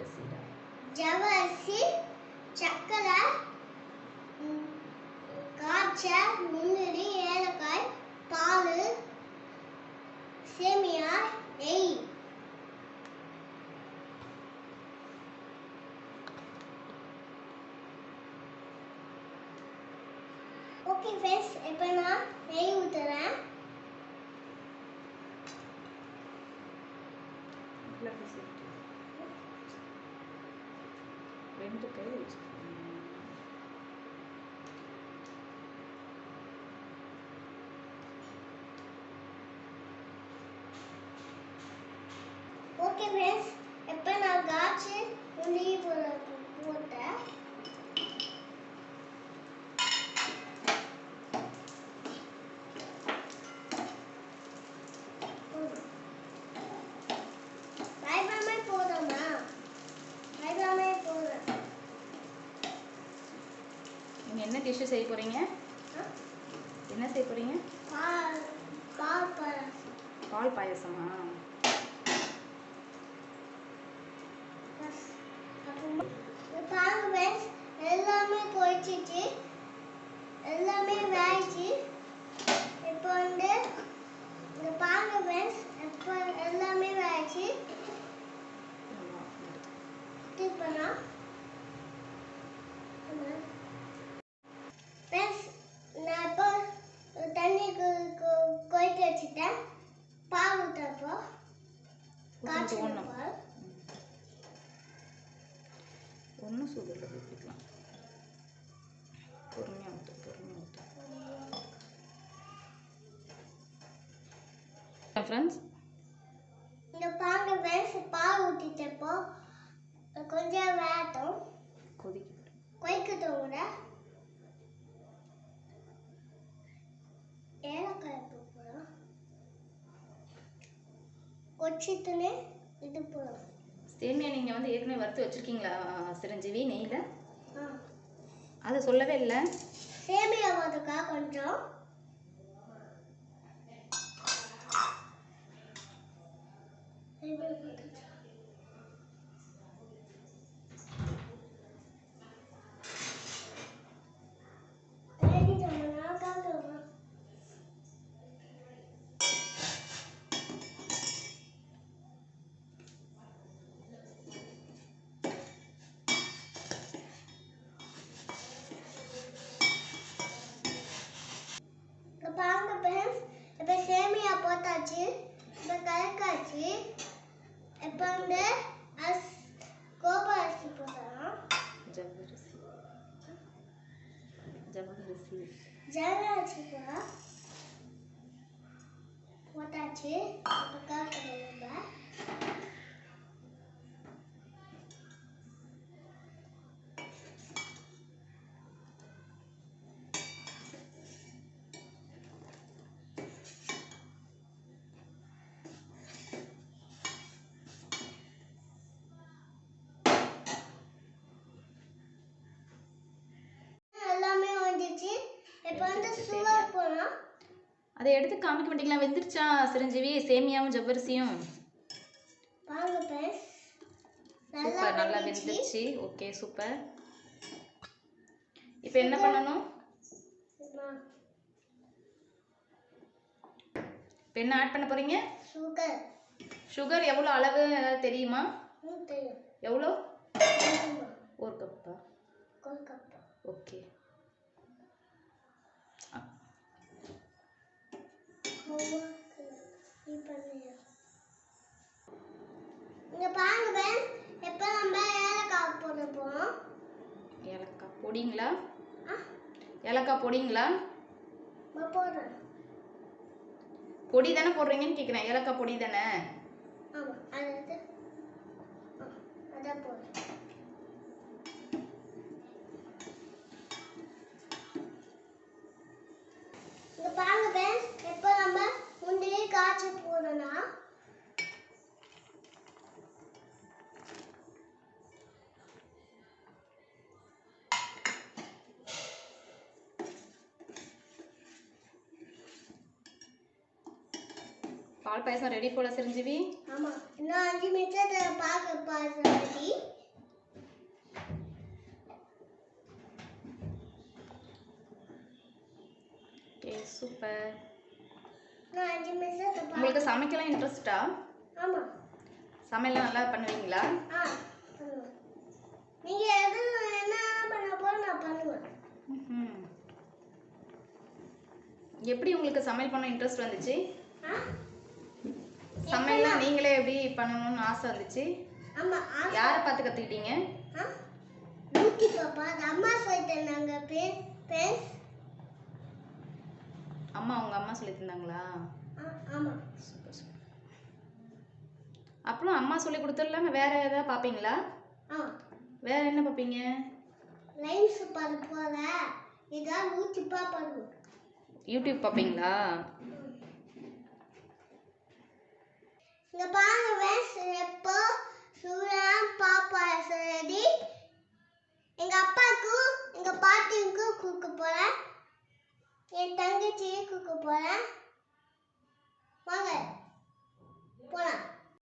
ஜவ்வரிசிடா. ஜவ்வரிசி, சக்கரை, காய்ச்ச, முந்திரி, ஏலக்காய், பால், சேமியா, நெய். ஓகே ஃப்ரெண்ட்ஸ், இப்போ நான் நெய் ஊற்றுறேன். ரெண்டு கை வச்சு ஓகே ஃப்ரெண்ட்ஸ், இப்போ நான் காய்ச்சி முந்திரி போட்டேன். நீங்கள் என்ன டிஷ்ஷு செய்ய போகிறீங்க? என்ன செய்ய போகிறீங்க? பால் பாயசமா? எல்லாமே கொதிச்சிச்சு, எல்லாமே வேகிச்சு. இப்போ வந்து இந்த பாருங்க ஃப்ரெண்ட்ஸ், இப்போ எல்லாமே வேகிச்சு. இப்போ நான் இப்போ தண்ணி கொதிக்க வச்சுட்டேன். பால் ஊற்றப்போ காய்ச்சி பால் ஒன்றும் சூடில் ஊற்றிக்கலாம். பொறுமையாக ஊற்று, பொறுமையாக ஊற்று. ஃப்ரெண்ட்ஸ், இந்த பாருங்க ஃப்ரெண்ட்ஸ், பால் ஊற்றிட்டப்போ கொஞ்சம் வேகட்டும், கொதிக்கட்டும். கூட ஏலக்காய் போடுறோம், கொச்சிட்டுன்னு இது போடுறோம். சேமியா நீங்கள் வந்து ஏற்கனவே வறுத்து வச்சுருக்கீங்களா சிரஞ்சீவி நெய்யில்? அதை சொல்லவே இல்லை. சேமியா போதுக்கா கொஞ்சம். பாருங்க ஃப்ரெண்ட்ஸ், இப்போ சேமியா போட்டாச்சு, இப்போ கலக்காச்சு. இப்போ வந்து கோபுர அரிசி போடலாம். ஜவ்வரிசி போட்டாச்சு. இப்போ கலக்கணும். அதை எடுத்து காமிக்க மாட்டீங்களா? வெந்துருச்சா சிரஞ்சீவி சேமியாவும் ஜவ்வரிசியும்? சூப்பர், நல்லா வெந்துருச்சு. Okay, super. இப்போ என்ன பண்ணணும்? இப்போ என்ன ஆட் பண்ண போறீங்க? சுகர் எவ்வளோ அளவு ஏதாவது தெரியுமா? எவ்வளோ? 1 கப்பா? ஓகே. இங்க பாருங்க, இப்போ நம்ம ஏலக்காய் போட போறோம். ஏலக்காய் பொடிங்களா? ஏலக்காய் பொடிங்களா? போடுறேன். பொடி தானே போடுறீங்கன்னு கேட்குறேன். ஏலக்காய் பொடி தானே? ஆமாம், அதான் போடுறேன். இங்க பாருங்க, இப்போ நம்ம முந்திரி காய்ச்சி போடணும். பால் பாயசம் ரெடி போல சிரஞ்சீவி. ஆமா, இன்னும் 5 நிமிஷத்துல பால் பாயசம் ரெடி. Okay, super. இன்னும் 5 நிமிஷத்துல உங்களுக்கு சமைக்கலாம் இன்ட்ரெஸ்டா? ஆமா. சமையல்லாம் நல்லா பண்ணுவீங்களா? பண்ணுவேன். நீங்க எது என்ன பண்ண போற நான் பண்ணுவேன். எப்படி உங்களுக்கு சமையல் பண்ண இன்ட்ரெஸ்ட் வந்துச்சு? சமையல்லாம் நீங்களே எப்படி பண்ணணும்னு ஆசை வந்துச்சு? ஆமா. யாரை பார்த்து கத்துக்கிட்டீங்க? யூடியூப் பாப்பா, அம்மா சொல்லி தந்தாங்க. பேஸ் அம்மா உங்க அம்மா சொல்லி தந்தாங்களா? ஆமா. Super super. அப்புறம் அம்மா சொல்லி கொடுத்ததுல வேற ஏதாவது பாப்பீங்களா? வேற என்ன பாப்பீங்க? லைன்ஸ் பாரு போல இதான் யூடியூப் பாப்பா. யூடியூப் பாப்பீங்களா? இங்க பாருங்க வேஸ் எப்போ சூரன் பாப்பா ரெடி. எங்க அப்பாவுக்கும் எங்க பாட்டிக்கும் கூக்க போறேன். என் தங்கச்சியை கூக்க போறேன்.